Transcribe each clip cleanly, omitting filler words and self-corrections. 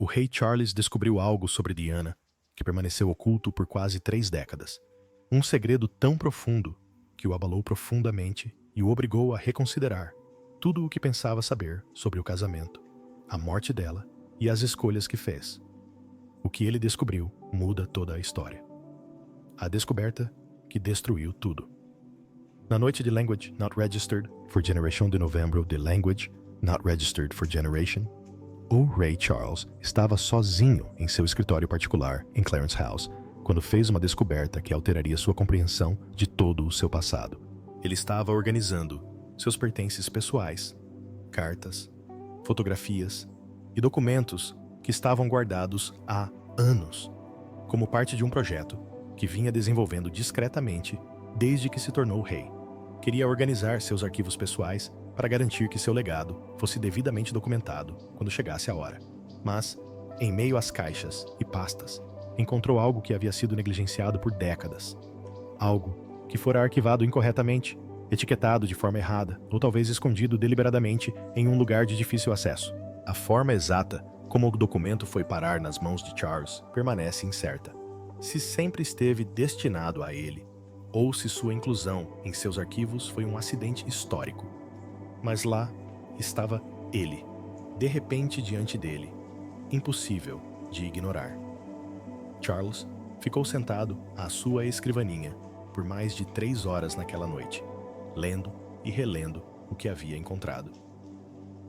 O rei Charles descobriu algo sobre Diana que permaneceu oculto por quase 3 décadas. Um segredo tão profundo que o abalou profundamente e o obrigou a reconsiderar tudo o que pensava saber sobre o casamento, a morte dela e as escolhas que fez. O que ele descobriu muda toda a história. A descoberta que destruiu tudo. Na noite de Language Not Registered for Generation de novembro de Language Not Registered for Generation, o rei Charles estava sozinho em seu escritório particular em Clarence House quando fez uma descoberta que alteraria sua compreensão de todo o seu passado. Ele estava organizando seus pertences pessoais, cartas, fotografias e documentos que estavam guardados há anos, como parte de um projeto que vinha desenvolvendo discretamente desde que se tornou rei. Queria organizar seus arquivos pessoais para garantir que seu legado fosse devidamente documentado quando chegasse a hora. Mas, em meio às caixas e pastas, encontrou algo que havia sido negligenciado por décadas. Algo que fora arquivado incorretamente, etiquetado de forma errada ou talvez escondido deliberadamente em um lugar de difícil acesso. A forma exata como o documento foi parar nas mãos de Charles permanece incerta. Se sempre esteve destinado a ele, ou se sua inclusão em seus arquivos foi um acidente histórico. Mas lá estava ele, de repente diante dele, impossível de ignorar. Charles ficou sentado à sua escrivaninha por mais de 3 horas naquela noite, lendo e relendo o que havia encontrado.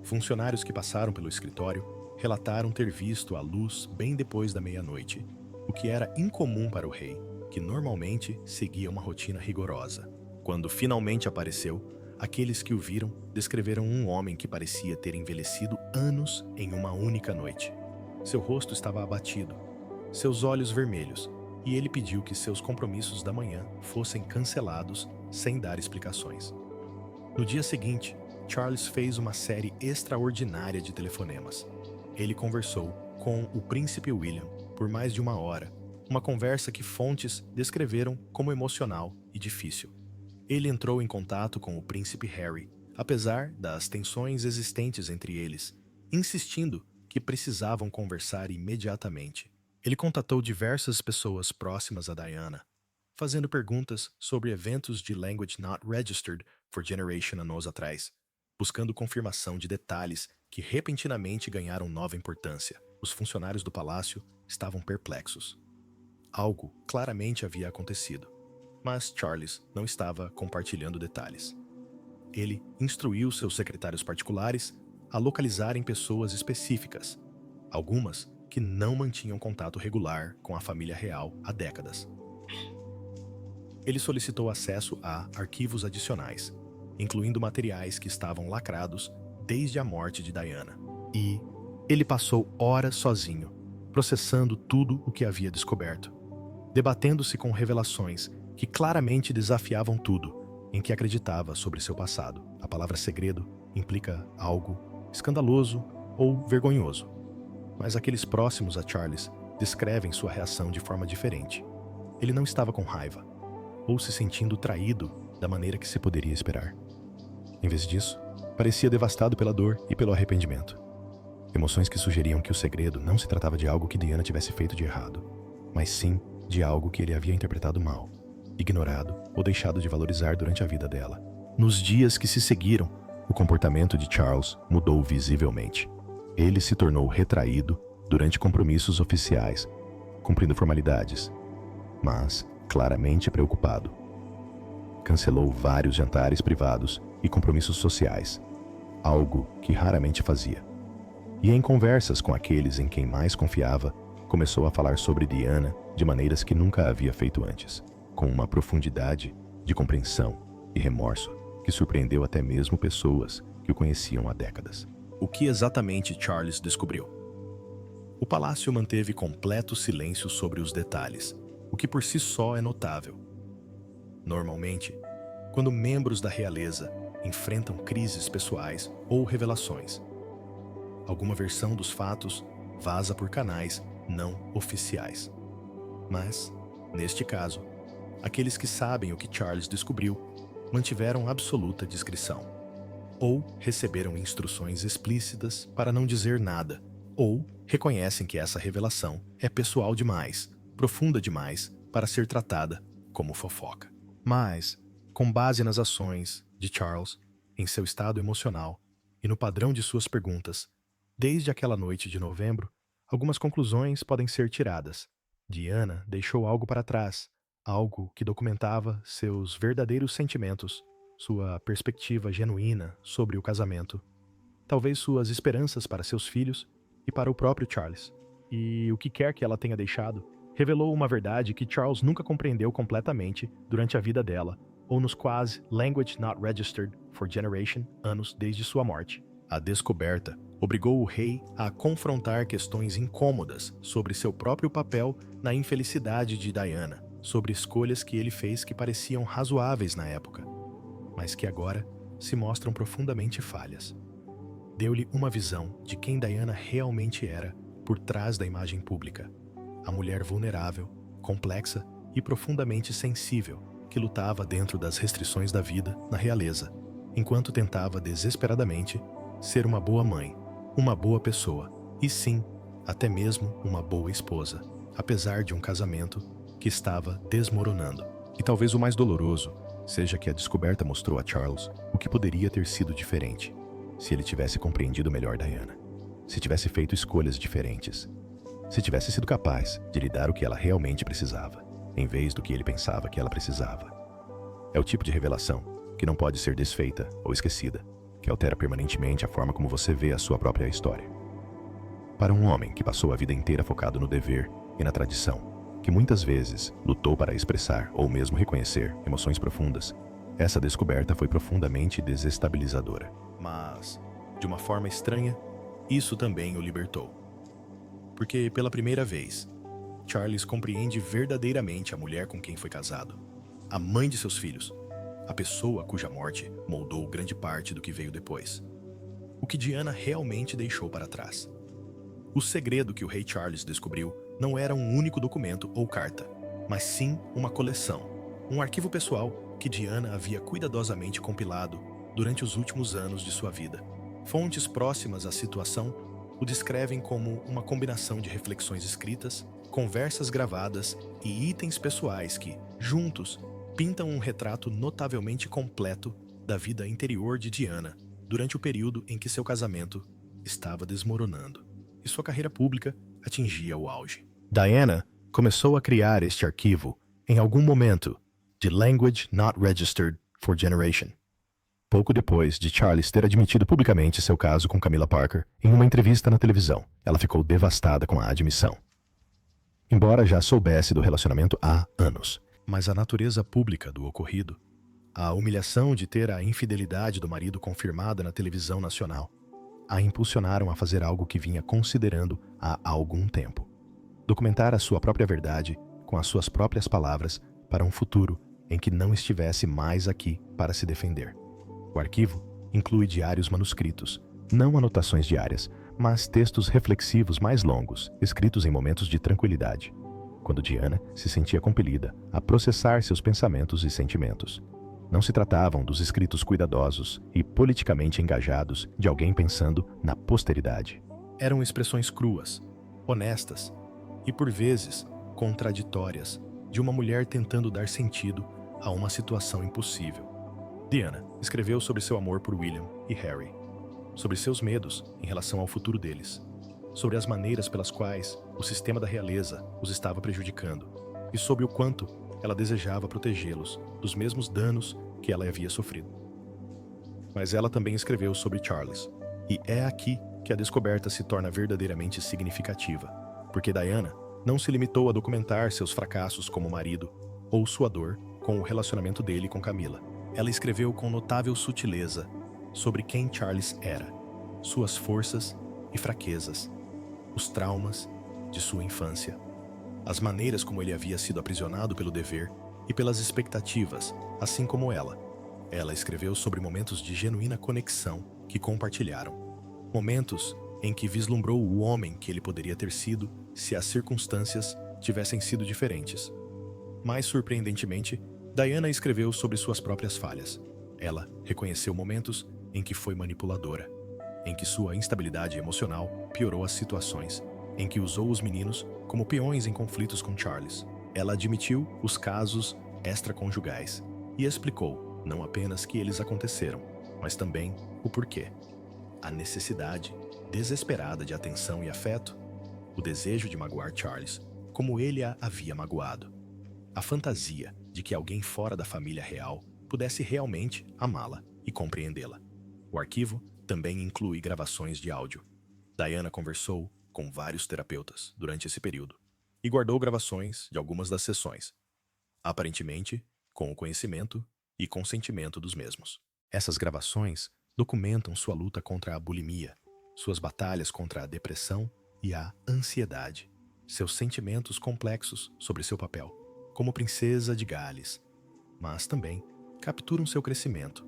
Funcionários que passaram pelo escritório relataram ter visto a luz bem depois da meia-noite, o que era incomum para o rei, que normalmente seguia uma rotina rigorosa. Quando finalmente apareceu, aqueles que o viram descreveram um homem que parecia ter envelhecido anos em uma única noite. Seu rosto estava abatido, seus olhos vermelhos, e ele pediu que seus compromissos da manhã fossem cancelados sem dar explicações. No dia seguinte, Charles fez uma série extraordinária de telefonemas. Ele conversou com o príncipe William por mais de 1 hora, uma conversa que fontes descreveram como emocional e difícil. Ele entrou em contato com o príncipe Harry, apesar das tensões existentes entre eles, insistindo que precisavam conversar imediatamente. Ele contatou diversas pessoas próximas a Diana, fazendo perguntas sobre eventos de Language Not Registered for Generation anos atrás, buscando confirmação de detalhes que repentinamente ganharam nova importância. Os funcionários do palácio estavam perplexos. Algo claramente havia acontecido, mas Charles não estava compartilhando detalhes. Ele instruiu seus secretários particulares a localizarem pessoas específicas, algumas que não mantinham contato regular com a família real há décadas. Ele solicitou acesso a arquivos adicionais, incluindo materiais que estavam lacrados desde a morte de Diana. E ele passou horas sozinho, processando tudo o que havia descoberto, debatendo-se com revelações que claramente desafiavam tudo em que acreditava sobre seu passado. A palavra segredo implica algo escandaloso ou vergonhoso, mas aqueles próximos a Charles descrevem sua reação de forma diferente. Ele não estava com raiva, ou se sentindo traído da maneira que se poderia esperar. Em vez disso, parecia devastado pela dor e pelo arrependimento. Emoções que sugeriam que o segredo não se tratava de algo que Diana tivesse feito de errado, mas sim de algo que ele havia interpretado mal, ignorado ou deixado de valorizar durante a vida dela. Nos dias que se seguiram, o comportamento de Charles mudou visivelmente. Ele se tornou retraído durante compromissos oficiais, cumprindo formalidades, mas claramente preocupado. Cancelou vários jantares privados e compromissos sociais, algo que raramente fazia. E em conversas com aqueles em quem mais confiava, começou a falar sobre Diana de maneiras que nunca havia feito antes, com uma profundidade de compreensão e remorso que surpreendeu até mesmo pessoas que o conheciam há décadas. O que exatamente Charles descobriu? O palácio manteve completo silêncio sobre os detalhes, o que por si só é notável. Normalmente, quando membros da realeza enfrentam crises pessoais ou revelações, alguma versão dos fatos vaza por canais não oficiais. Mas, neste caso, aqueles que sabem o que Charles descobriu mantiveram absoluta discrição, ou receberam instruções explícitas para não dizer nada, ou reconhecem que essa revelação é pessoal demais, profunda demais para ser tratada como fofoca. Mas, com base nas ações de Charles, em seu estado emocional e no padrão de suas perguntas, desde aquela noite de novembro, algumas conclusões podem ser tiradas. Diana deixou algo para trás, algo que documentava seus verdadeiros sentimentos, sua perspectiva genuína sobre o casamento, talvez suas esperanças para seus filhos e para o próprio Charles. E o que quer que ela tenha deixado, revelou uma verdade que Charles nunca compreendeu completamente durante a vida dela, ou nos quase language not registered for generation anos desde sua morte. A descoberta obrigou o rei a confrontar questões incômodas sobre seu próprio papel na infelicidade de Diana, sobre escolhas que ele fez que pareciam razoáveis na época, mas que agora se mostram profundamente falhas. Deu-lhe uma visão de quem Diana realmente era por trás da imagem pública. A mulher vulnerável, complexa e profundamente sensível que lutava dentro das restrições da vida na realeza, enquanto tentava desesperadamente ser uma boa mãe, uma boa pessoa e sim, até mesmo uma boa esposa, apesar de um casamento que estava desmoronando. E talvez o mais doloroso seja que a descoberta mostrou a Charles o que poderia ter sido diferente se ele tivesse compreendido melhor Diana, se tivesse feito escolhas diferentes, se tivesse sido capaz de lhe dar o que ela realmente precisava, em vez do que ele pensava que ela precisava. É o tipo de revelação que não pode ser desfeita ou esquecida, que altera permanentemente a forma como você vê a sua própria história. Para um homem que passou a vida inteira focado no dever e na tradição, que muitas vezes lutou para expressar ou mesmo reconhecer emoções profundas, essa descoberta foi profundamente desestabilizadora. Mas, de uma forma estranha, isso também o libertou. Porque, pela primeira vez, Charles compreende verdadeiramente a mulher com quem foi casado, a mãe de seus filhos, a pessoa cuja morte moldou grande parte do que veio depois. O que Diana realmente deixou para trás. O segredo que o rei Charles descobriu não era um único documento ou carta, mas sim uma coleção, um arquivo pessoal que Diana havia cuidadosamente compilado durante os últimos anos de sua vida. Fontes próximas à situação o descrevem como uma combinação de reflexões escritas, conversas gravadas e itens pessoais que, juntos, pintam um retrato notavelmente completo da vida interior de Diana durante o período em que seu casamento estava desmoronando e sua carreira pública atingia o auge. Diana começou a criar este arquivo em algum momento de Language Not Registered for Generation, pouco depois de Charles ter admitido publicamente seu caso com Camilla Parker em uma entrevista na televisão. Ela ficou devastada com a admissão, embora já soubesse do relacionamento há anos. Mas a natureza pública do ocorrido, a humilhação de ter a infidelidade do marido confirmada na televisão nacional, a impulsionaram a fazer algo que vinha considerando há algum tempo: documentar a sua própria verdade com as suas próprias palavras para um futuro em que não estivesse mais aqui para se defender. O arquivo inclui diários manuscritos, não anotações diárias, mas textos reflexivos mais longos, escritos em momentos de tranquilidade, quando Diana se sentia compelida a processar seus pensamentos e sentimentos. Não se tratavam dos escritos cuidadosos e politicamente engajados de alguém pensando na posteridade. Eram expressões cruas, honestas e, por vezes, contraditórias de uma mulher tentando dar sentido a uma situação impossível. Diana escreveu sobre seu amor por William e Harry, sobre seus medos em relação ao futuro deles, sobre as maneiras pelas quais o sistema da realeza os estava prejudicando e sobre o quanto ela desejava protegê-los dos mesmos danos que ela havia sofrido. Mas ela também escreveu sobre Charles, e é aqui que a descoberta se torna verdadeiramente significativa, porque Diana não se limitou a documentar seus fracassos como marido ou sua dor com o relacionamento dele com Camilla. Ela escreveu com notável sutileza sobre quem Charles era, suas forças e fraquezas, os traumas de sua infância, as maneiras como ele havia sido aprisionado pelo dever e pelas expectativas, assim como ela. Ela escreveu sobre momentos de genuína conexão que compartilharam, momentos em que vislumbrou o homem que ele poderia ter sido se as circunstâncias tivessem sido diferentes. Mais surpreendentemente, Diana escreveu sobre suas próprias falhas. Ela reconheceu momentos em que foi manipuladora, em que sua instabilidade emocional piorou as situações em que usou os meninos como peões em conflitos com Charles. Ela admitiu os casos extraconjugais e explicou não apenas que eles aconteceram, mas também o porquê. A necessidade desesperada de atenção e afeto, o desejo de magoar Charles, como ele a havia magoado. A fantasia de que alguém fora da família real pudesse realmente amá-la e compreendê-la. O arquivo também inclui gravações de áudio. Diana conversou com vários terapeutas durante esse período e guardou gravações de algumas das sessões, aparentemente com o conhecimento e consentimento dos mesmos. Essas gravações documentam sua luta contra a bulimia, suas batalhas contra a depressão e a ansiedade, seus sentimentos complexos sobre seu papel como princesa de Gales, mas também capturam seu crescimento,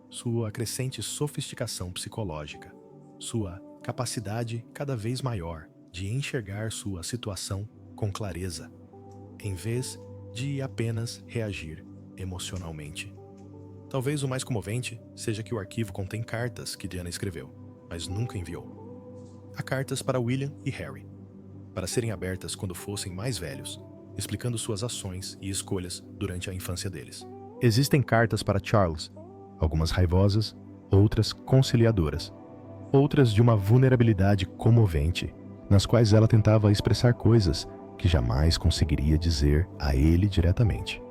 sua crescente sofisticação psicológica, sua capacidade cada vez maior de enxergar sua situação com clareza, em vez de apenas reagir emocionalmente. Talvez o mais comovente seja que o arquivo contém cartas que Diana escreveu, mas nunca enviou. Há cartas para William e Harry, para serem abertas quando fossem mais velhos, explicando suas ações e escolhas durante a infância deles. Existem cartas para Charles, algumas raivosas, outras conciliadoras, outras de uma vulnerabilidade comovente, nas quais ela tentava expressar coisas que jamais conseguiria dizer a ele diretamente.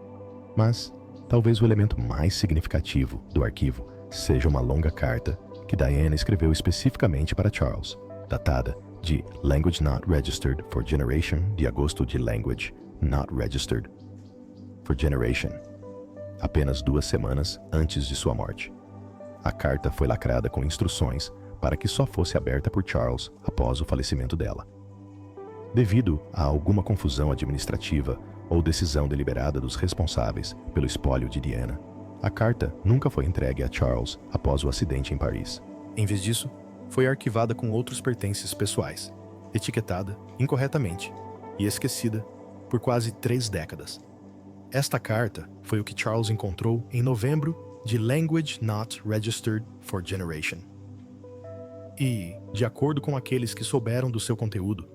Mas talvez o elemento mais significativo do arquivo seja uma longa carta que Diana escreveu especificamente para Charles, datada de Language Not Registered for Generation, de agosto, de Language Not Registered for Generation, apenas 2 semanas antes de sua morte. A carta foi lacrada com instruções para que só fosse aberta por Charles após o falecimento dela. Devido a alguma confusão administrativa ou decisão deliberada dos responsáveis pelo espólio de Diana, a carta nunca foi entregue a Charles após o acidente em Paris. Em vez disso, foi arquivada com outros pertences pessoais, etiquetada incorretamente e esquecida por quase 3 décadas. Esta carta foi o que Charles encontrou em novembro de Language Not Registered for Generation. E, de acordo com aqueles que souberam do seu conteúdo,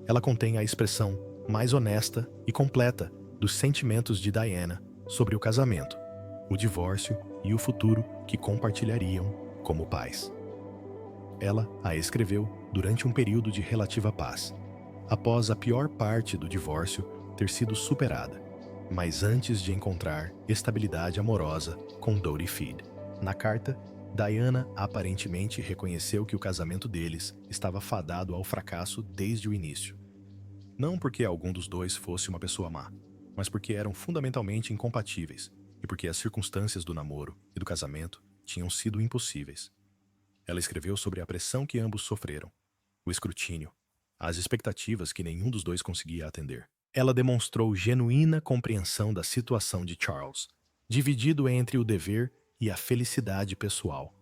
ela contém a expressão mais honesta e completa dos sentimentos de Diana sobre o casamento, o divórcio e o futuro que compartilhariam como pais. Ela a escreveu durante um período de relativa paz, após a pior parte do divórcio ter sido superada, mas antes de encontrar estabilidade amorosa com Dodie Feed. Na carta, Diana aparentemente reconheceu que o casamento deles estava fadado ao fracasso desde o início. Não porque algum dos dois fosse uma pessoa má, mas porque eram fundamentalmente incompatíveis e porque as circunstâncias do namoro e do casamento tinham sido impossíveis. Ela escreveu sobre a pressão que ambos sofreram, o escrutínio, as expectativas que nenhum dos dois conseguia atender. Ela demonstrou genuína compreensão da situação de Charles, dividido entre o dever e a felicidade pessoal,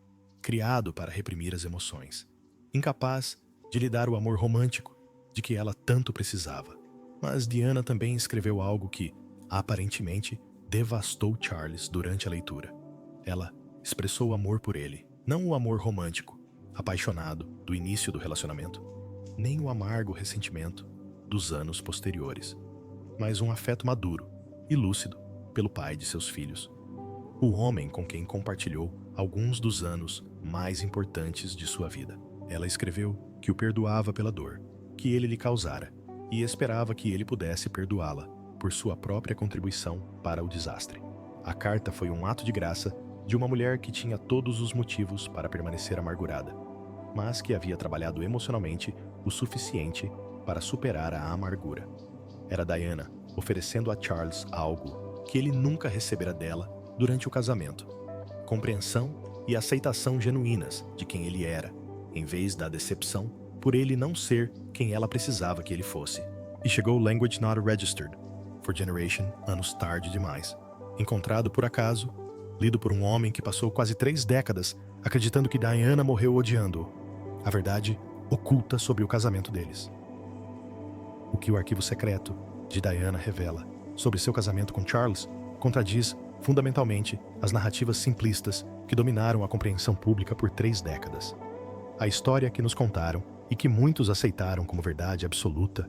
criado para reprimir as emoções, incapaz de lhe dar o amor romântico de que ela tanto precisava. Mas Diana também escreveu algo que, aparentemente, devastou Charles durante a leitura. Ela expressou amor por ele, não o amor romântico, apaixonado do início do relacionamento, nem o amargo ressentimento dos anos posteriores, mas um afeto maduro e lúcido pelo pai de seus filhos, o homem com quem compartilhou alguns dos anos mais importantes de sua vida. Ela escreveu que o perdoava pela dor que ele lhe causara e esperava que ele pudesse perdoá-la por sua própria contribuição para o desastre. A carta foi um ato de graça de uma mulher que tinha todos os motivos para permanecer amargurada, mas que havia trabalhado emocionalmente o suficiente para superar a amargura. Era Diana oferecendo a Charles algo que ele nunca recebera dela durante o casamento: compreensão e aceitação genuínas de quem ele era, em vez da decepção por ele não ser quem ela precisava que ele fosse. E chegou Language Not Registered for Generation anos tarde demais. Encontrado por acaso, lido por um homem que passou quase 3 décadas acreditando que Diana morreu odiando-o. A verdade oculta sobre o casamento deles. O que o arquivo secreto de Diana revela sobre seu casamento com Charles contradiz fundamentalmente as narrativas simplistas que dominaram a compreensão pública por 3 décadas. A história que nos contaram e que muitos aceitaram como verdade absoluta,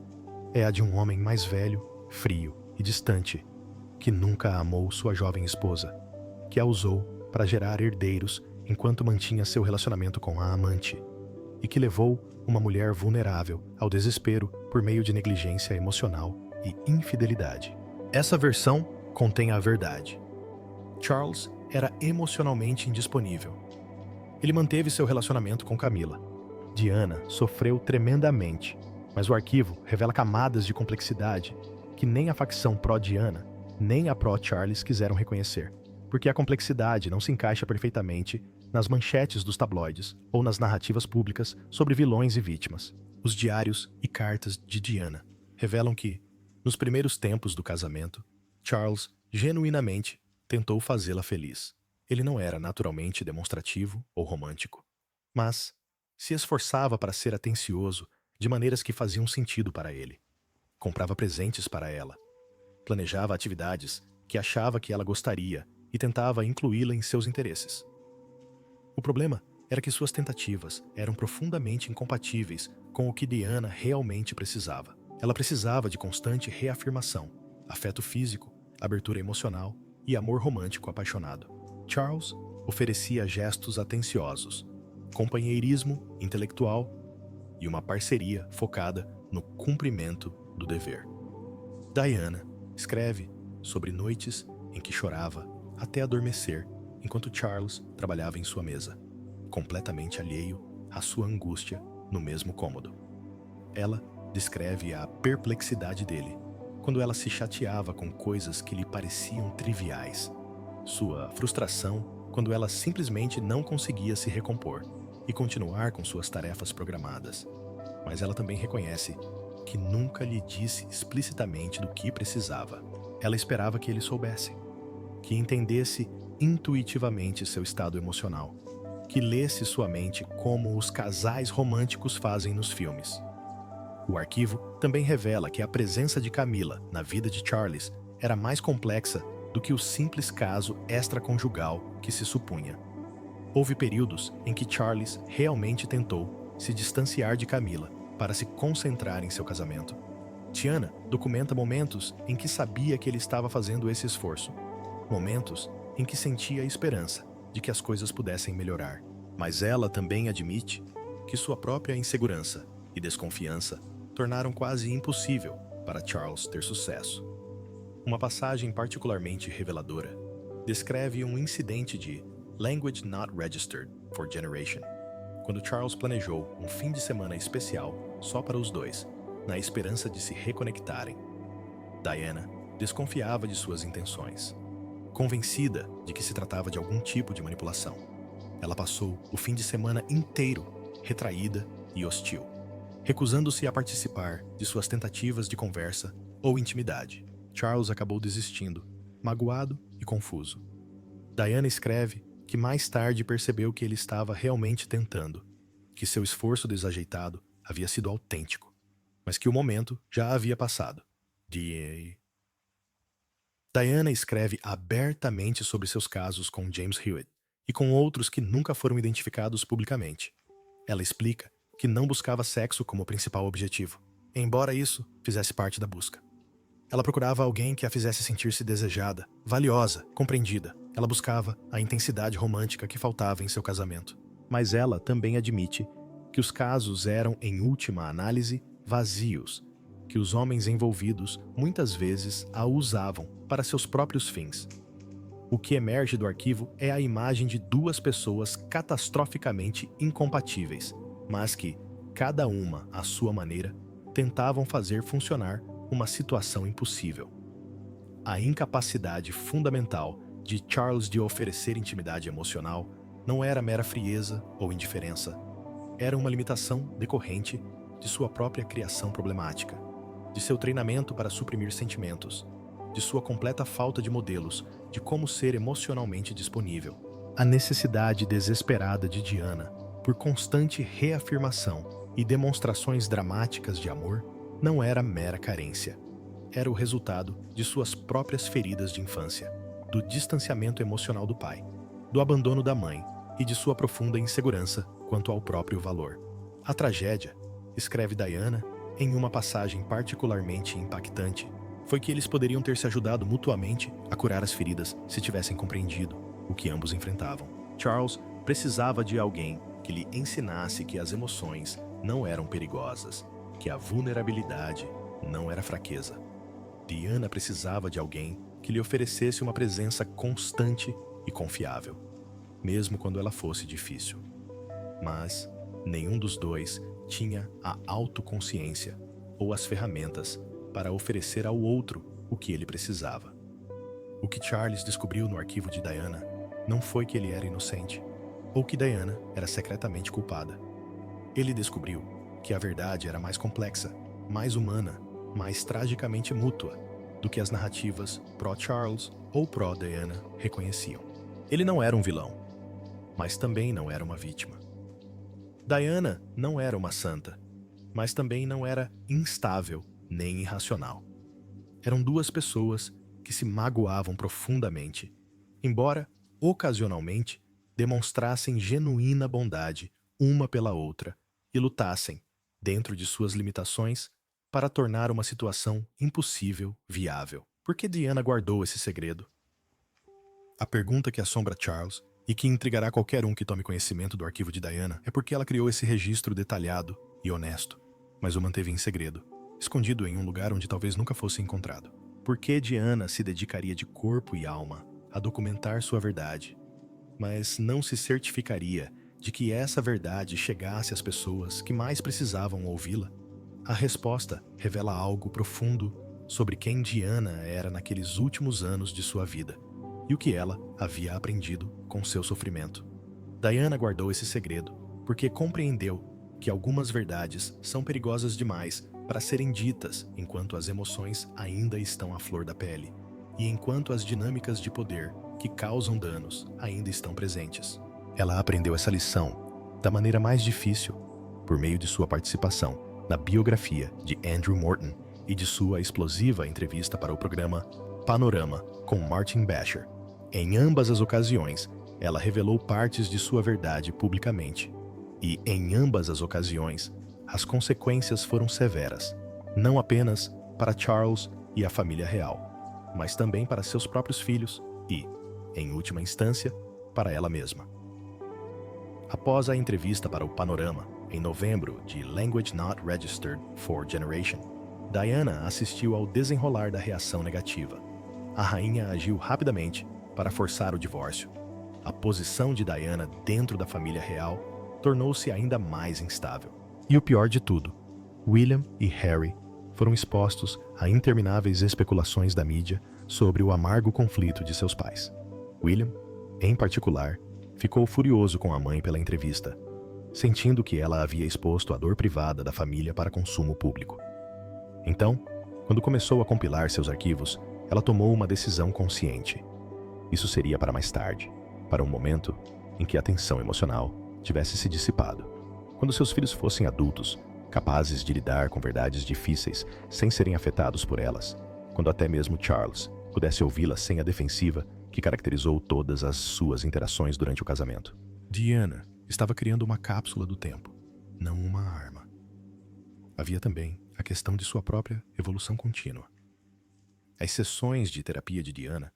é a de um homem mais velho, frio e distante, que nunca amou sua jovem esposa, que a usou para gerar herdeiros enquanto mantinha seu relacionamento com a amante, e que levou uma mulher vulnerável ao desespero por meio de negligência emocional e infidelidade. Essa versão contém a verdade. Charles era emocionalmente indisponível. Ele manteve seu relacionamento com Camila. Diana sofreu tremendamente, mas o arquivo revela camadas de complexidade que nem a facção pró-Diana, nem a pró-Charles quiseram reconhecer, porque a complexidade não se encaixa perfeitamente nas manchetes dos tabloides ou nas narrativas públicas sobre vilões e vítimas. Os diários e cartas de Diana revelam que, nos primeiros tempos do casamento, Charles genuinamente tentou fazê-la feliz. Ele não era naturalmente demonstrativo ou romântico, mas se esforçava para ser atencioso de maneiras que faziam sentido para ele. Comprava presentes para ela, planejava atividades que achava que ela gostaria e tentava incluí-la em seus interesses. O problema era que suas tentativas eram profundamente incompatíveis com o que Diana realmente precisava. Ela precisava de constante reafirmação, afeto físico, abertura emocional e amor romântico apaixonado. Charles oferecia gestos atenciosos, companheirismo intelectual e uma parceria focada no cumprimento do dever. Diana escreve sobre noites em que chorava até adormecer enquanto Charles trabalhava em sua mesa, completamente alheio à sua angústia no mesmo cômodo. Ela descreve a perplexidade dele quando ela se chateava com coisas que lhe pareciam triviais, sua frustração quando ela simplesmente não conseguia se recompor e continuar com suas tarefas programadas. Mas ela também reconhece que nunca lhe disse explicitamente do que precisava. Ela esperava que ele soubesse, que entendesse intuitivamente seu estado emocional, que lesse sua mente como os casais românticos fazem nos filmes. O arquivo também revela que a presença de Camila na vida de Charles era mais complexa do que o simples caso extraconjugal que se supunha. Houve períodos em que Charles realmente tentou se distanciar de Camila para se concentrar em seu casamento. Diana documenta momentos em que sabia que ele estava fazendo esse esforço, momentos em que sentia a esperança de que as coisas pudessem melhorar. Mas ela também admite que sua própria insegurança e desconfiança tornaram quase impossível para Charles ter sucesso. Uma passagem particularmente reveladora descreve um incidente de Language Not Registered for Generation, quando Charles planejou um fim de semana especial só para os dois, na esperança de se reconectarem. Diana desconfiava de suas intenções, convencida de que se tratava de algum tipo de manipulação. Ela passou o fim de semana inteiro retraída e hostil, recusando-se a participar de suas tentativas de conversa ou intimidade. Charles acabou desistindo, magoado e confuso. Diana escreve que mais tarde percebeu que ele estava realmente tentando, que seu esforço desajeitado havia sido autêntico, mas que o momento já havia passado. Diana escreve abertamente sobre seus casos com James Hewitt e com outros que nunca foram identificados publicamente. Ela explica que não buscava sexo como principal objetivo, embora isso fizesse parte da busca. Ela procurava alguém que a fizesse sentir-se desejada, valiosa, compreendida. Ela buscava a intensidade romântica que faltava em seu casamento. Mas ela também admite que os casos eram, em última análise, vazios, que os homens envolvidos muitas vezes a usavam para seus próprios fins. O que emerge do arquivo é a imagem de duas pessoas catastroficamente incompatíveis, mas que, cada uma à sua maneira, tentavam fazer funcionar uma situação impossível. A incapacidade fundamental de Charles de oferecer intimidade emocional não era mera frieza ou indiferença. Era uma limitação decorrente de sua própria criação problemática, de seu treinamento para suprimir sentimentos, de sua completa falta de modelos de como ser emocionalmente disponível. A necessidade desesperada de Diana por constante reafirmação e demonstrações dramáticas de amor não era mera carência. Era o resultado de suas próprias feridas de infância, do distanciamento emocional do pai, do abandono da mãe e de sua profunda insegurança quanto ao próprio valor. A tragédia escreve Diana, em uma passagem particularmente impactante, foi que eles poderiam ter se ajudado mutuamente a curar as feridas se tivessem compreendido o que ambos enfrentavam. Charles precisava de alguém que lhe ensinasse que as emoções não eram perigosas, que a vulnerabilidade não era fraqueza. Diana precisava de alguém que lhe oferecesse uma presença constante e confiável, mesmo quando ela fosse difícil. Mas nenhum dos dois tinha a autoconsciência ou as ferramentas para oferecer ao outro o que ele precisava. O que Charles descobriu no arquivo de Diana não foi que ele era inocente, ou que Diana era secretamente culpada. Ele descobriu que a verdade era mais complexa, mais humana, mais tragicamente mútua do que as narrativas pró-Charles ou pró-Diana reconheciam. Ele não era um vilão, mas também não era uma vítima. Diana não era uma santa, mas também não era instável nem irracional. Eram duas pessoas que se magoavam profundamente, embora, ocasionalmente, demonstrassem genuína bondade uma pela outra e lutassem, dentro de suas limitações, para tornar uma situação impossível viável. Por que Diana guardou esse segredo? A pergunta que assombra Charles e que intrigará qualquer um que tome conhecimento do arquivo de Diana é por que ela criou esse registro detalhado e honesto, mas o manteve em segredo, escondido em um lugar onde talvez nunca fosse encontrado. Por que Diana se dedicaria de corpo e alma a documentar sua verdade, mas não se certificaria de que essa verdade chegasse às pessoas que mais precisavam ouvi-la? A resposta revela algo profundo sobre quem Diana era naqueles últimos anos de sua vida e o que ela havia aprendido com seu sofrimento. Diana guardou esse segredo porque compreendeu que algumas verdades são perigosas demais para serem ditas enquanto as emoções ainda estão à flor da pele e enquanto as dinâmicas de poder que causam danos ainda estão presentes. Ela aprendeu essa lição da maneira mais difícil, por meio de sua participação na biografia de Andrew Morton e de sua explosiva entrevista para o programa Panorama com Martin Basher. Em ambas as ocasiões, ela revelou partes de sua verdade publicamente. E, em ambas as ocasiões, as consequências foram severas, não apenas para Charles e a família real, mas também para seus próprios filhos e, em última instância, para ela mesma. Após a entrevista para o Panorama, em novembro de Language Not Registered for Generation, Diana assistiu ao desenrolar da reação negativa. A rainha agiu rapidamente para forçar o divórcio. A posição de Diana dentro da família real tornou-se ainda mais instável. E o pior de tudo, William e Harry foram expostos a intermináveis especulações da mídia sobre o amargo conflito de seus pais. William, em particular, ficou furioso com a mãe pela entrevista, sentindo que ela havia exposto a dor privada da família para consumo público. Então, quando começou a compilar seus arquivos, ela tomou uma decisão consciente. Isso seria para mais tarde, para um momento em que a tensão emocional tivesse se dissipado. Quando seus filhos fossem adultos, capazes de lidar com verdades difíceis sem serem afetados por elas, quando até mesmo Charles pudesse ouvi-la sem a defensiva que caracterizou todas as suas interações durante o casamento. Diana estava criando uma cápsula do tempo, não uma arma. Havia também a questão de sua própria evolução contínua. As sessões de terapia de Diana,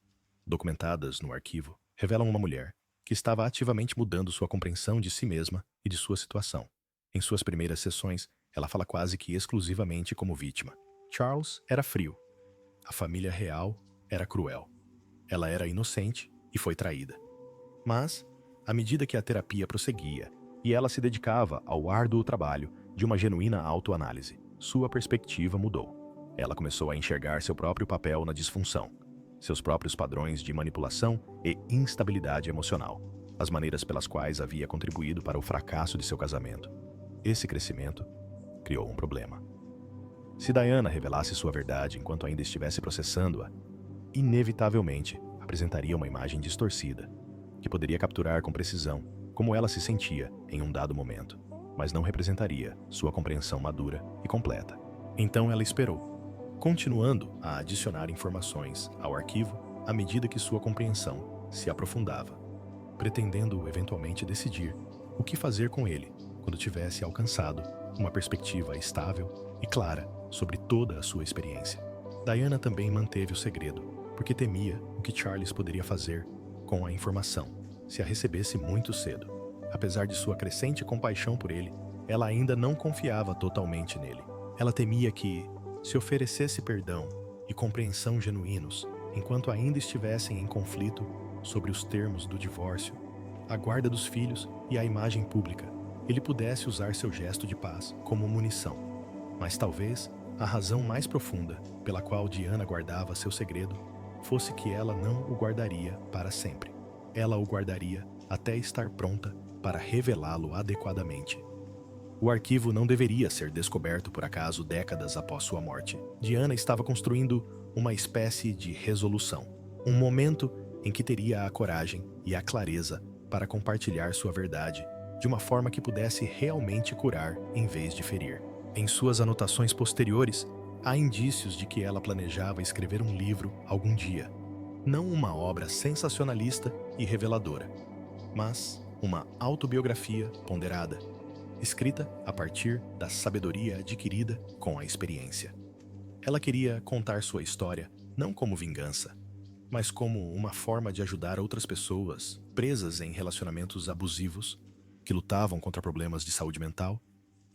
documentadas no arquivo, revelam uma mulher que estava ativamente mudando sua compreensão de si mesma e de sua situação. Em suas primeiras sessões, ela fala quase que exclusivamente como vítima. Charles era frio. A família real era cruel. Ela era inocente e foi traída. Mas, à medida que a terapia prosseguia e ela se dedicava ao árduo trabalho de uma genuína autoanálise, sua perspectiva mudou. Ela começou a enxergar seu próprio papel na disfunção, seus próprios padrões de manipulação e instabilidade emocional, as maneiras pelas quais havia contribuído para o fracasso de seu casamento. Esse crescimento criou um problema. Se Diana revelasse sua verdade enquanto ainda estivesse processando-a, inevitavelmente apresentaria uma imagem distorcida, que poderia capturar com precisão como ela se sentia em um dado momento, mas não representaria sua compreensão madura e completa. Então ela esperou, continuando a adicionar informações ao arquivo à medida que sua compreensão se aprofundava, pretendendo eventualmente decidir o que fazer com ele quando tivesse alcançado uma perspectiva estável e clara sobre toda a sua experiência. Diana também manteve o segredo, porque temia o que Charles poderia fazer com a informação, se a recebesse muito cedo. Apesar de sua crescente compaixão por ele, ela ainda não confiava totalmente nele. Ela temia que, se oferecesse perdão e compreensão genuínos, enquanto ainda estivessem em conflito sobre os termos do divórcio, a guarda dos filhos e a imagem pública, ele pudesse usar seu gesto de paz como munição. Mas talvez a razão mais profunda pela qual Diana guardava seu segredo fosse que ela não o guardaria para sempre. Ela o guardaria até estar pronta para revelá-lo adequadamente. O arquivo não deveria ser descoberto por acaso décadas após sua morte. Diana estava construindo uma espécie de resolução, um momento em que teria a coragem e a clareza para compartilhar sua verdade de uma forma que pudesse realmente curar em vez de ferir. Em suas anotações posteriores, há indícios de que ela planejava escrever um livro algum dia. Não uma obra sensacionalista e reveladora, mas uma autobiografia ponderada, escrita a partir da sabedoria adquirida com a experiência. Ela queria contar sua história não como vingança, mas como uma forma de ajudar outras pessoas presas em relacionamentos abusivos, que lutavam contra problemas de saúde mental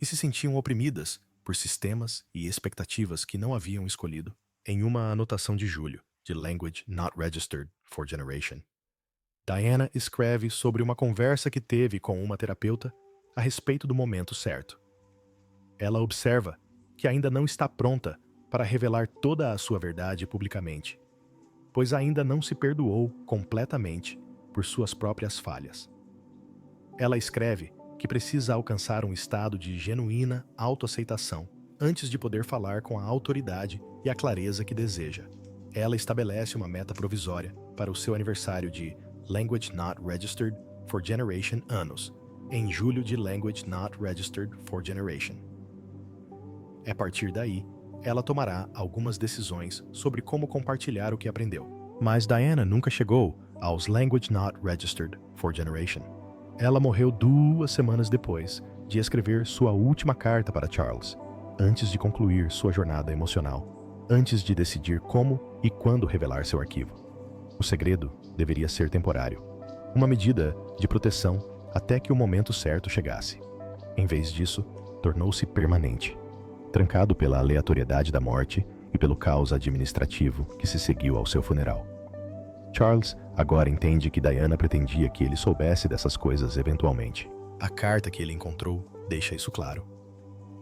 e se sentiam oprimidas por sistemas e expectativas que não haviam escolhido. Em uma anotação de julho, de Language Not Registered for Generation, Diana escreve sobre uma conversa que teve com uma terapeuta a respeito do momento certo. Ela observa que ainda não está pronta para revelar toda a sua verdade publicamente, pois ainda não se perdoou completamente por suas próprias falhas. Ela escreve que precisa alcançar um estado de genuína autoaceitação antes de poder falar com a autoridade e a clareza que deseja. Ela estabelece uma meta provisória para o seu aniversário de Language Not Registered for Generation anos, em julho de Language Not Registered for Generation. A partir daí, ela tomará algumas decisões sobre como compartilhar o que aprendeu. Mas Diana nunca chegou aos Language Not Registered for Generation. Ela morreu 2 semanas depois de escrever sua última carta para Charles, antes de concluir sua jornada emocional, antes de decidir como e quando revelar seu arquivo. O segredo deveria ser temporário, uma medida de proteção até que o momento certo chegasse. Em vez disso, tornou-se permanente, trancado pela aleatoriedade da morte e pelo caos administrativo que se seguiu ao seu funeral. Charles agora entende que Diana pretendia que ele soubesse dessas coisas eventualmente. A carta que ele encontrou deixa isso claro.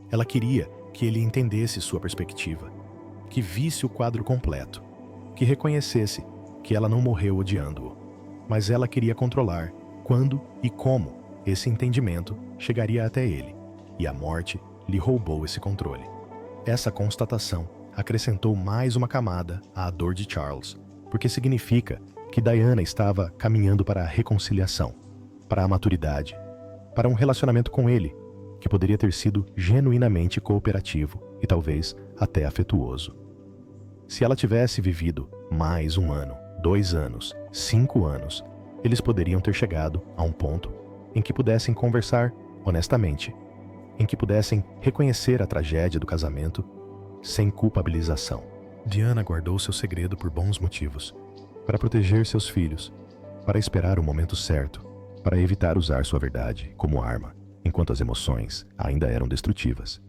Ela queria que ele entendesse sua perspectiva, que visse o quadro completo, que reconhecesse que ela não morreu odiando-o, mas ela queria controlar quando e como esse entendimento chegaria até ele, e a morte lhe roubou esse controle. Essa constatação acrescentou mais uma camada à dor de Charles, porque significa que Diana estava caminhando para a reconciliação, para a maturidade, para um relacionamento com ele, que poderia ter sido genuinamente cooperativo e talvez até afetuoso. Se ela tivesse vivido mais 1 ano, 2 anos, 5 anos, eles poderiam ter chegado a um ponto em que pudessem conversar honestamente, em que pudessem reconhecer a tragédia do casamento sem culpabilização. Diana guardou seu segredo por bons motivos, para proteger seus filhos, para esperar o momento certo, para evitar usar sua verdade como arma, enquanto as emoções ainda eram destrutivas.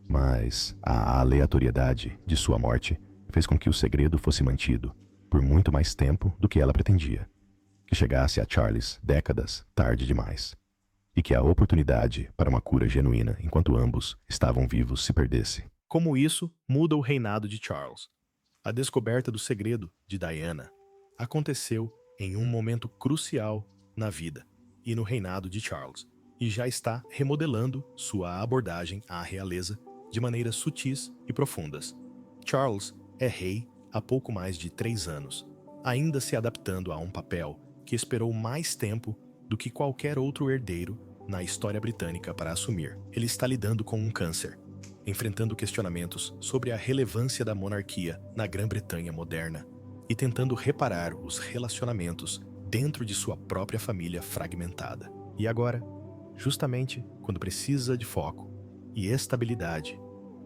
Mas a aleatoriedade de sua morte fez com que o segredo fosse mantido por muito mais tempo do que ela pretendia, que chegasse a Charles décadas tarde demais, e que a oportunidade para uma cura genuína enquanto ambos estavam vivos se perdesse. Como isso muda o reinado de Charles. A descoberta do segredo de Diana aconteceu em um momento crucial na vida e no reinado de Charles, e já está remodelando sua abordagem à realeza de maneiras sutis e profundas. Charles é rei há pouco mais de 3 anos, ainda se adaptando a um papel que esperou mais tempo do que qualquer outro herdeiro na história britânica para assumir. Ele está lidando com um câncer, enfrentando questionamentos sobre a relevância da monarquia na Grã-Bretanha moderna e tentando reparar os relacionamentos dentro de sua própria família fragmentada. E agora, justamente quando precisa de foco e estabilidade,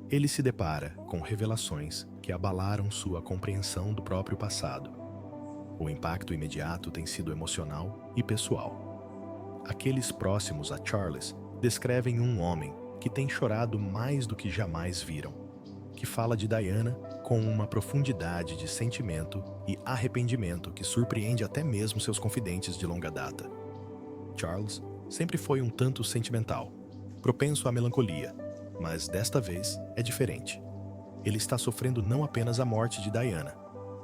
ele se depara com revelações que abalaram sua compreensão do próprio passado. O impacto imediato tem sido emocional e pessoal. Aqueles próximos a Charles descrevem um homem que tem chorado mais do que jamais viram, que fala de Diana com uma profundidade de sentimento e arrependimento que surpreende até mesmo seus confidentes de longa data. Charles sempre foi um tanto sentimental, propenso à melancolia, mas desta vez é diferente. Ele está sofrendo não apenas a morte de Diana,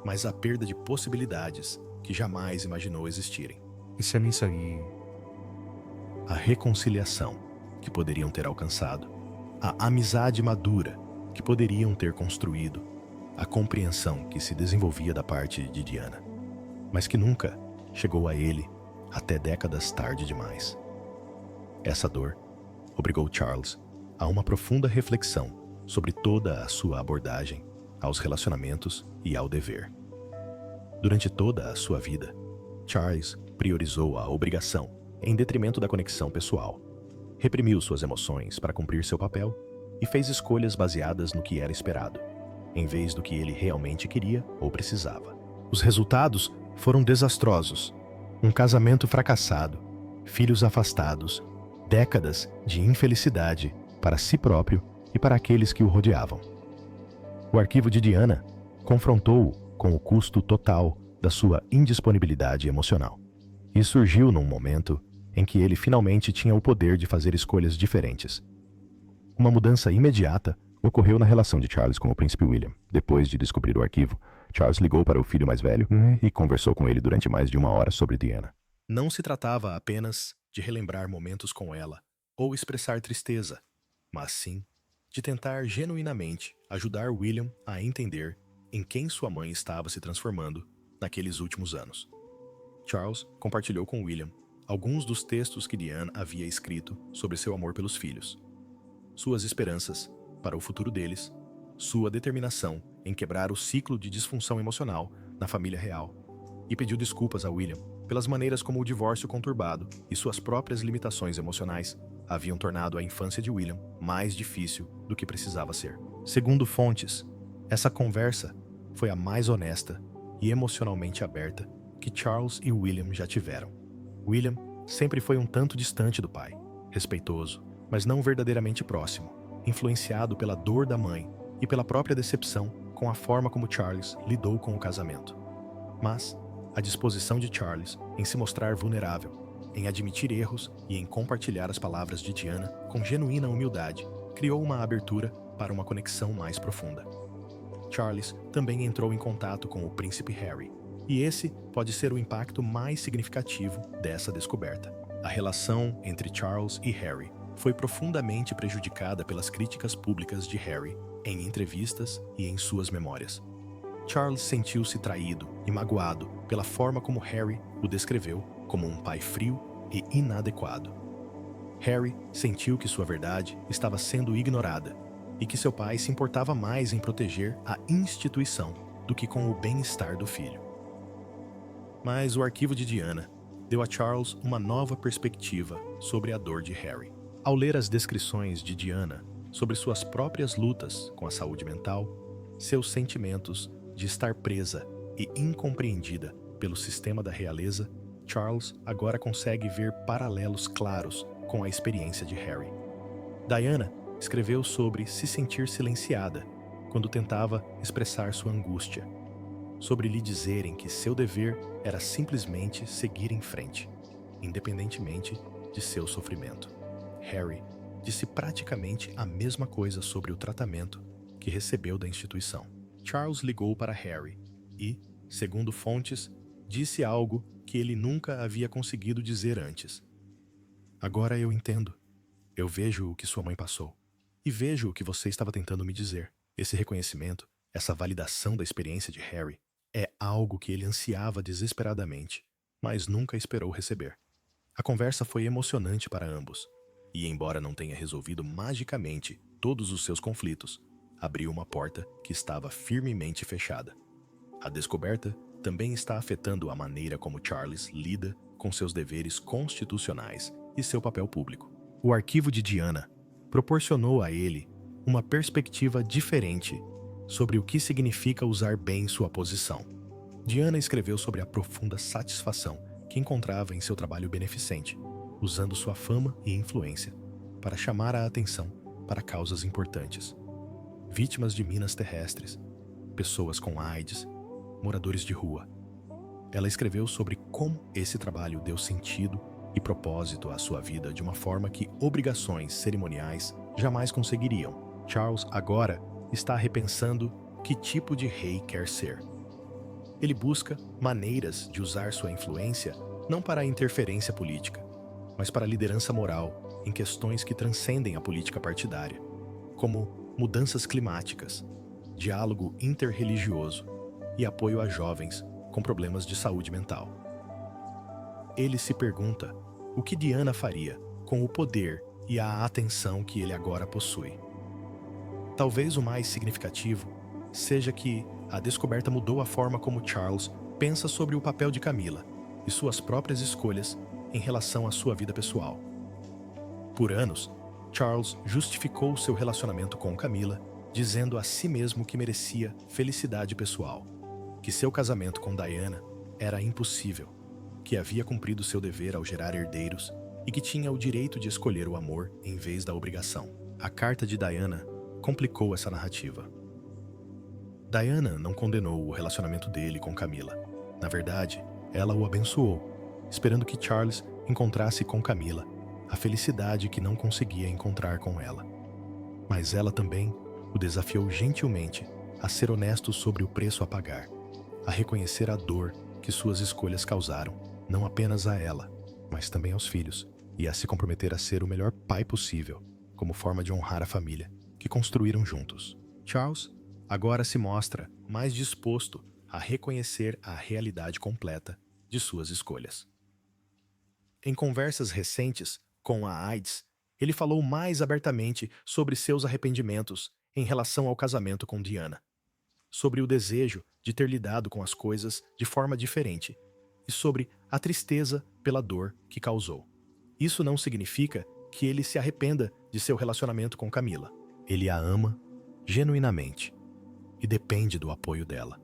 mas a perda de possibilidades que jamais imaginou existirem. Isso é nisso aí. A reconciliação que poderiam ter alcançado, a amizade madura que poderiam ter construído, a compreensão que se desenvolvia da parte de Diana, mas que nunca chegou a ele até décadas tarde demais. Essa dor obrigou Charles a uma profunda reflexão sobre toda a sua abordagem aos relacionamentos e ao dever. Durante toda a sua vida, Charles priorizou a obrigação em detrimento da conexão pessoal, reprimiu suas emoções para cumprir seu papel e fez escolhas baseadas no que era esperado, em vez do que ele realmente queria ou precisava. Os resultados foram desastrosos. Um casamento fracassado, filhos afastados, décadas de infelicidade para si próprio e para aqueles que o rodeavam. O arquivo de Diana confrontou-o com o custo total da sua indisponibilidade emocional. E surgiu num momento em que ele finalmente tinha o poder de fazer escolhas diferentes. Uma mudança imediata ocorreu na relação de Charles com o príncipe William. Depois de descobrir o arquivo, Charles ligou para o filho mais velho e conversou com ele durante mais de 1 hora sobre Diana. Não se tratava apenas de relembrar momentos com ela ou expressar tristeza, mas sim de tentar genuinamente ajudar William a entender em quem sua mãe estava se transformando naqueles últimos anos. Charles compartilhou com William alguns dos textos que Diana havia escrito sobre seu amor pelos filhos, suas esperanças para o futuro deles, sua determinação em quebrar o ciclo de disfunção emocional na família real, e pediu desculpas a William pelas maneiras como o divórcio conturbado e suas próprias limitações emocionais haviam tornado a infância de William mais difícil do que precisava ser. Segundo fontes, essa conversa foi a mais honesta e emocionalmente aberta que Charles e William já tiveram. William sempre foi um tanto distante do pai, respeitoso, mas não verdadeiramente próximo, influenciado pela dor da mãe e pela própria decepção com a forma como Charles lidou com o casamento. Mas a disposição de Charles em se mostrar vulnerável, em admitir erros e em compartilhar as palavras de Diana com genuína humildade, criou uma abertura para uma conexão mais profunda. Charles também entrou em contato com o príncipe Harry, e esse pode ser o impacto mais significativo dessa descoberta. A relação entre Charles e Harry foi profundamente prejudicada pelas críticas públicas de Harry em entrevistas e em suas memórias. Charles sentiu-se traído e magoado pela forma como Harry o descreveu como um pai frio e inadequado. Harry sentiu que sua verdade estava sendo ignorada e que seu pai se importava mais em proteger a instituição do que com o bem-estar do filho. Mas o arquivo de Diana deu a Charles uma nova perspectiva sobre a dor de Harry. Ao ler as descrições de Diana sobre suas próprias lutas com a saúde mental, seus sentimentos de estar presa e incompreendida pelo sistema da realeza, Charles agora consegue ver paralelos claros com a experiência de Harry. Diana escreveu sobre se sentir silenciada quando tentava expressar sua angústia, sobre lhe dizerem que seu dever era simplesmente seguir em frente, independentemente de seu sofrimento. Harry disse praticamente a mesma coisa sobre o tratamento que recebeu da instituição. Charles ligou para Harry e, segundo fontes, disse algo que ele nunca havia conseguido dizer antes. Agora eu entendo. Eu vejo o que sua mãe passou. E vejo o que você estava tentando me dizer. Esse reconhecimento, essa validação da experiência de Harry, é algo que ele ansiava desesperadamente, mas nunca esperou receber. A conversa foi emocionante para ambos, e embora não tenha resolvido magicamente todos os seus conflitos, abriu uma porta que estava firmemente fechada. A descoberta também está afetando a maneira como Charles lida com seus deveres constitucionais e seu papel público. O arquivo de Diana proporcionou a ele uma perspectiva diferente sobre o que significa usar bem sua posição. Diana escreveu sobre a profunda satisfação que encontrava em seu trabalho beneficente, usando sua fama e influência para chamar a atenção para causas importantes. Vítimas de minas terrestres, pessoas com AIDS, moradores de rua. Ela escreveu sobre como esse trabalho deu sentido e propósito à sua vida de uma forma que obrigações cerimoniais jamais conseguiriam. Charles agora está repensando que tipo de rei quer ser. Ele busca maneiras de usar sua influência não para a interferência política, mas para a liderança moral em questões que transcendem a política partidária, como mudanças climáticas, diálogo interreligioso e apoio a jovens com problemas de saúde mental. Ele se pergunta o que Diana faria com o poder e a atenção que ele agora possui. Talvez o mais significativo seja que a descoberta mudou a forma como Charles pensa sobre o papel de Camila e suas próprias escolhas em relação à sua vida pessoal. Por anos, Charles justificou seu relacionamento com Camila, dizendo a si mesmo que merecia felicidade pessoal, que seu casamento com Diana era impossível, que havia cumprido seu dever ao gerar herdeiros e que tinha o direito de escolher o amor em vez da obrigação. A carta de Diana complicou essa narrativa. Diana não condenou o relacionamento dele com Camila. Na verdade, ela o abençoou, esperando que Charles encontrasse com Camila a felicidade que não conseguia encontrar com ela. Mas ela também o desafiou gentilmente a ser honesto sobre o preço a pagar, a reconhecer a dor que suas escolhas causaram, não apenas a ela, mas também aos filhos, e a se comprometer a ser o melhor pai possível, como forma de honrar a família que construíram juntos. Charles agora se mostra mais disposto a reconhecer a realidade completa de suas escolhas. Em conversas recentes com a AIDS, ele falou mais abertamente sobre seus arrependimentos em relação ao casamento com Diana, sobre o desejo de ter lidado com as coisas de forma diferente e sobre a tristeza pela dor que causou. Isso não significa que ele se arrependa de seu relacionamento com Camila. Ele a ama genuinamente e depende do apoio dela.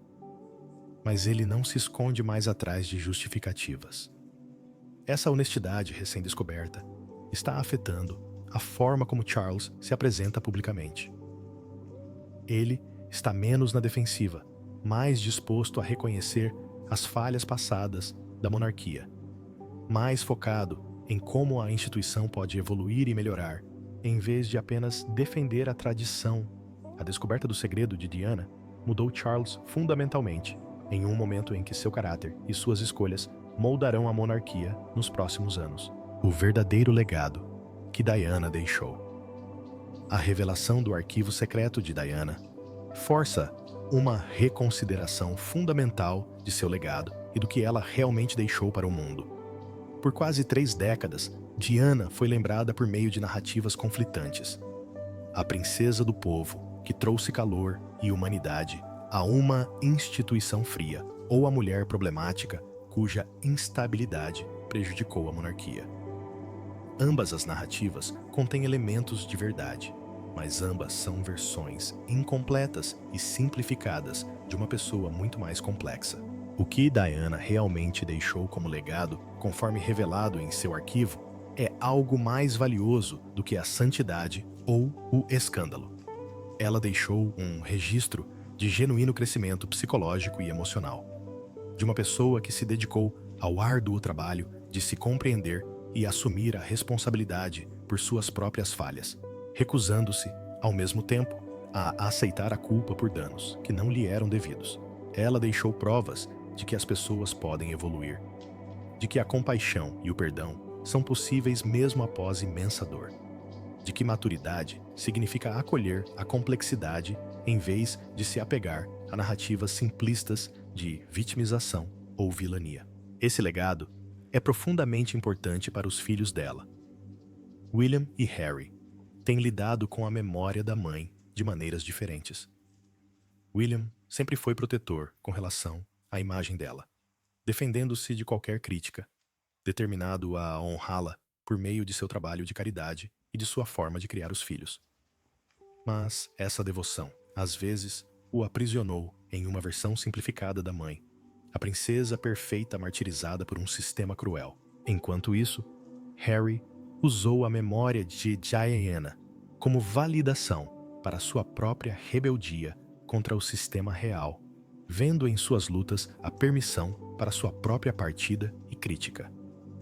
Mas ele não se esconde mais atrás de justificativas. Essa honestidade recém-descoberta está afetando a forma como Charles se apresenta publicamente. Ele está menos na defensiva, mais disposto a reconhecer as falhas passadas da monarquia, mais focado em como a instituição pode evoluir e melhorar, em vez de apenas defender a tradição. A descoberta do segredo de Diana mudou Charles fundamentalmente, em um momento em que seu caráter e suas escolhas moldarão a monarquia nos próximos anos. O verdadeiro legado que Diana deixou. A revelação do arquivo secreto de Diana força uma reconsideração fundamental de seu legado e do que ela realmente deixou para o mundo. Por quase 3 décadas, Diana foi lembrada por meio de narrativas conflitantes. A princesa do povo, que trouxe calor e humanidade a uma instituição fria, ou a mulher problemática, cuja instabilidade prejudicou a monarquia. Ambas as narrativas contêm elementos de verdade, mas ambas são versões incompletas e simplificadas de uma pessoa muito mais complexa. O que Diana realmente deixou como legado, conforme revelado em seu arquivo, é algo mais valioso do que a santidade ou o escândalo. Ela deixou um registro de genuíno crescimento psicológico e emocional, de uma pessoa que se dedicou ao árduo trabalho de se compreender e assumir a responsabilidade por suas próprias falhas, recusando-se, ao mesmo tempo, a aceitar a culpa por danos que não lhe eram devidos. Ela deixou provas de que as pessoas podem evoluir, de que a compaixão e o perdão são possíveis mesmo após imensa dor, de que maturidade significa acolher a complexidade em vez de se apegar a narrativas simplistas de vitimização ou vilania. Esse legado é profundamente importante para os filhos dela. William e Harry têm lidado com a memória da mãe de maneiras diferentes. William sempre foi protetor com relação à imagem dela, defendendo-se de qualquer crítica, determinado a honrá-la por meio de seu trabalho de caridade e de sua forma de criar os filhos. Mas essa devoção, às vezes, o aprisionou em uma versão simplificada da mãe, a princesa perfeita martirizada por um sistema cruel. Enquanto isso, Harry usou a memória de Diana como validação para sua própria rebeldia contra o sistema real, vendo em suas lutas a permissão para sua própria partida e crítica.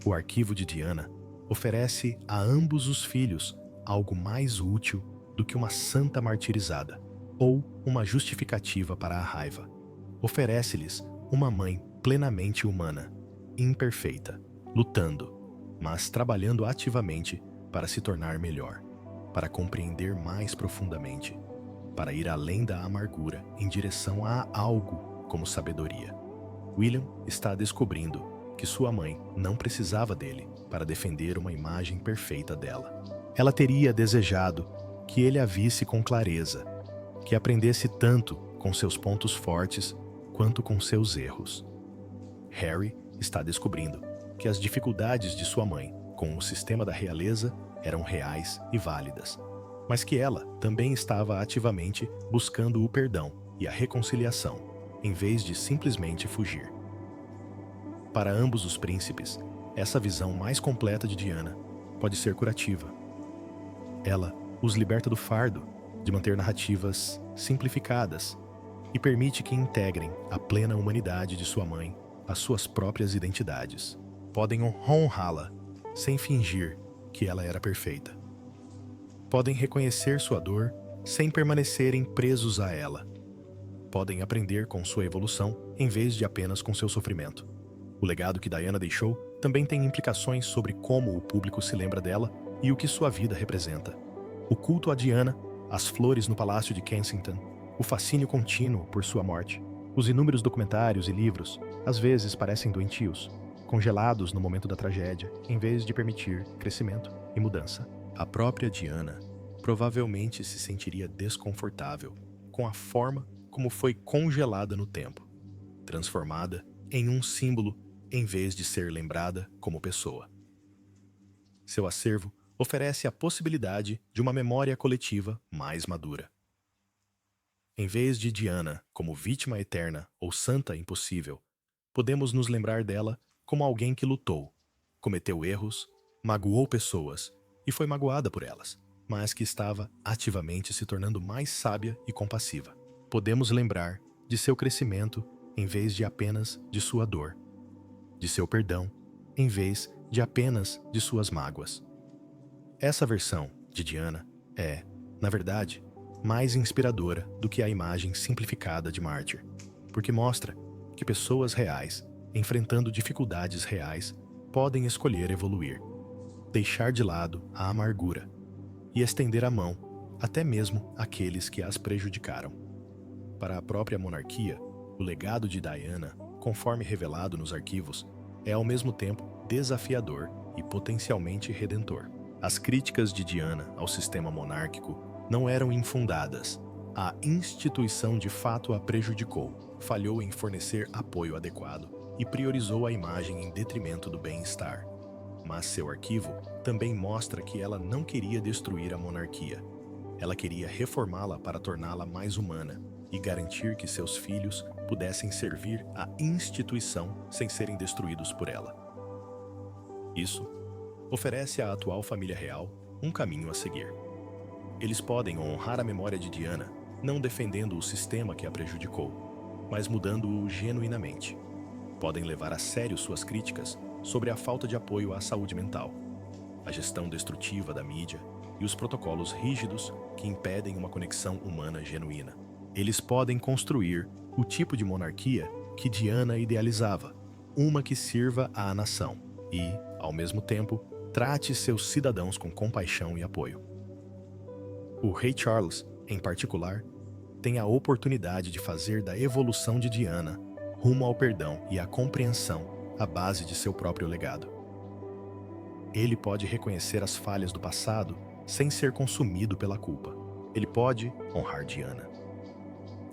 O arquivo de Diana oferece a ambos os filhos algo mais útil do que uma santa martirizada ou uma justificativa para a raiva. Oferece-lhes uma mãe plenamente humana, imperfeita, lutando, mas trabalhando ativamente para se tornar melhor, para compreender mais profundamente, para ir além da amargura em direção a algo como sabedoria. William está descobrindo que sua mãe não precisava dele para defender uma imagem perfeita dela. Ela teria desejado que ele a visse com clareza, que aprendesse tanto com seus pontos fortes quanto com seus erros. Harry está descobrindo que as dificuldades de sua mãe com o sistema da realeza eram reais e válidas, mas que ela também estava ativamente buscando o perdão e a reconciliação, em vez de simplesmente fugir. Para ambos os príncipes, essa visão mais completa de Diana pode ser curativa. Ela os liberta do fardo de manter narrativas simplificadas e permite que integrem a plena humanidade de sua mãe às suas próprias identidades. Podem honrá-la sem fingir que ela era perfeita. Podem reconhecer sua dor sem permanecerem presos a ela. Podem aprender com sua evolução em vez de apenas com seu sofrimento. O legado que Diana deixou também tem implicações sobre como o público se lembra dela e o que sua vida representa. O culto a Diana, as flores no Palácio de Kensington, o fascínio contínuo por sua morte, os inúmeros documentários e livros, às vezes parecem doentios, congelados no momento da tragédia, em vez de permitir crescimento e mudança. A própria Diana provavelmente se sentiria desconfortável com a forma como foi congelada no tempo, transformada em um símbolo em vez de ser lembrada como pessoa. Seu acervo oferece a possibilidade de uma memória coletiva mais madura. Em vez de Diana como vítima eterna ou santa impossível, podemos nos lembrar dela como alguém que lutou, cometeu erros, magoou pessoas e foi magoada por elas, mas que estava ativamente se tornando mais sábia e compassiva. Podemos lembrar de seu crescimento em vez de apenas de sua dor, de seu perdão em vez de apenas de suas mágoas. Essa versão de Diana é, na verdade, mais inspiradora do que a imagem simplificada de mártir, porque mostra que pessoas reais, enfrentando dificuldades reais, podem escolher evoluir, deixar de lado a amargura e estender a mão até mesmo àqueles que as prejudicaram. Para a própria monarquia, o legado de Diana, conforme revelado nos arquivos, é ao mesmo tempo desafiador e potencialmente redentor. As críticas de Diana ao sistema monárquico não eram infundadas. A instituição de fato a prejudicou, falhou em fornecer apoio adequado e priorizou a imagem em detrimento do bem-estar. Mas seu arquivo também mostra que ela não queria destruir a monarquia. Ela queria reformá-la para torná-la mais humana e garantir que seus filhos pudessem servir a instituição sem serem destruídos por ela. Isso oferece à atual família real um caminho a seguir. Eles podem honrar a memória de Diana, não defendendo o sistema que a prejudicou, mas mudando-o genuinamente. Podem levar a sério suas críticas sobre a falta de apoio à saúde mental, a gestão destrutiva da mídia e os protocolos rígidos que impedem uma conexão humana genuína. Eles podem construir o tipo de monarquia que Diana idealizava, uma que sirva à nação e, ao mesmo tempo, trate seus cidadãos com compaixão e apoio. O rei Charles, em particular, tem a oportunidade de fazer da evolução de Diana rumo ao perdão e à compreensão a base de seu próprio legado. Ele pode reconhecer as falhas do passado sem ser consumido pela culpa. Ele pode honrar Diana,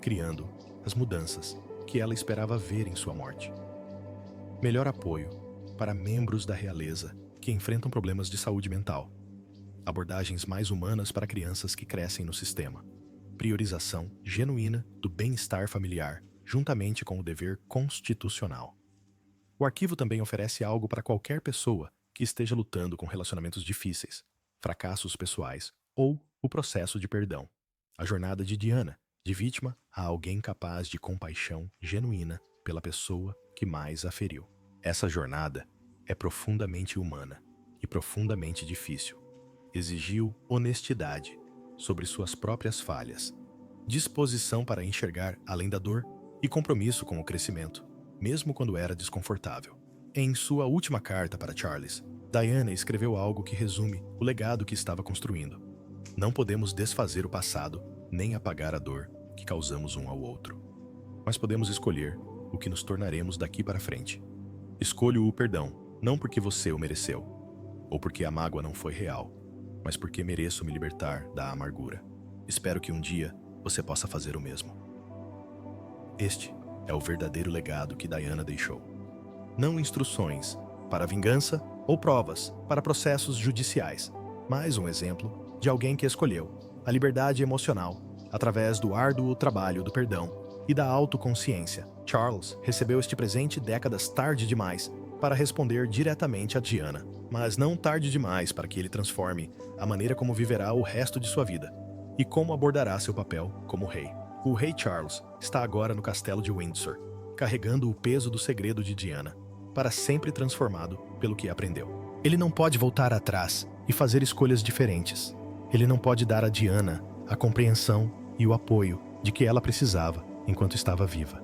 criando as mudanças que ela esperava ver em sua morte. Melhor apoio para membros da realeza que enfrentam problemas de saúde mental. Abordagens mais humanas para crianças que crescem no sistema. Priorização genuína do bem-estar familiar, juntamente com o dever constitucional. O arquivo também oferece algo para qualquer pessoa que esteja lutando com relacionamentos difíceis, fracassos pessoais ou o processo de perdão. A jornada de Diana, de vítima a alguém capaz de compaixão genuína pela pessoa que mais a feriu. Essa jornada é profundamente humana e profundamente difícil. Exigiu honestidade sobre suas próprias falhas, disposição para enxergar além da dor e compromisso com o crescimento, mesmo quando era desconfortável. Em sua última carta para Charles, Diana escreveu algo que resume o legado que estava construindo. Não podemos desfazer o passado, nem apagar a dor que causamos um ao outro. Mas podemos escolher o que nos tornaremos daqui para frente. Escolho o perdão, não porque você o mereceu, ou porque a mágoa não foi real, mas porque mereço me libertar da amargura. Espero que um dia você possa fazer o mesmo. Este é o verdadeiro legado que Diana deixou. Não instruções para vingança ou provas para processos judiciais, mas um exemplo de alguém que escolheu a liberdade emocional através do árduo trabalho do perdão e da autoconsciência. Charles recebeu este presente décadas tarde demais para responder diretamente a Diana, mas não tarde demais para que ele transforme a maneira como viverá o resto de sua vida e como abordará seu papel como rei. O rei Charles está agora no castelo de Windsor, carregando o peso do segredo de Diana, para sempre transformado pelo que aprendeu. Ele não pode voltar atrás e fazer escolhas diferentes. Ele não pode dar a Diana a compreensão e o apoio de que ela precisava enquanto estava viva.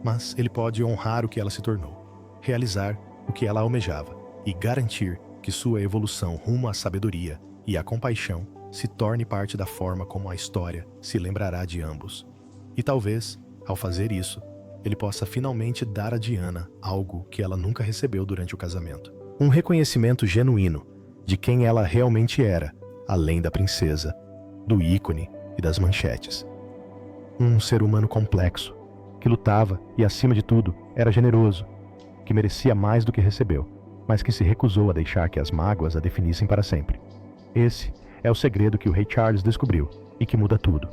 Mas ele pode honrar o que ela se tornou, realizar o que ela almejava e garantir que sua evolução rumo à sabedoria e à compaixão se torne parte da forma como a história se lembrará de ambos. E talvez, ao fazer isso, ele possa finalmente dar a Diana algo que ela nunca recebeu durante o casamento. Um reconhecimento genuíno de quem ela realmente era, além da princesa, do ícone e das manchetes. Um ser humano complexo, que lutava e, acima de tudo, era generoso, que merecia mais do que recebeu, mas que se recusou a deixar que as mágoas a definissem para sempre. Esse é o segredo que o rei Charles descobriu e que muda tudo.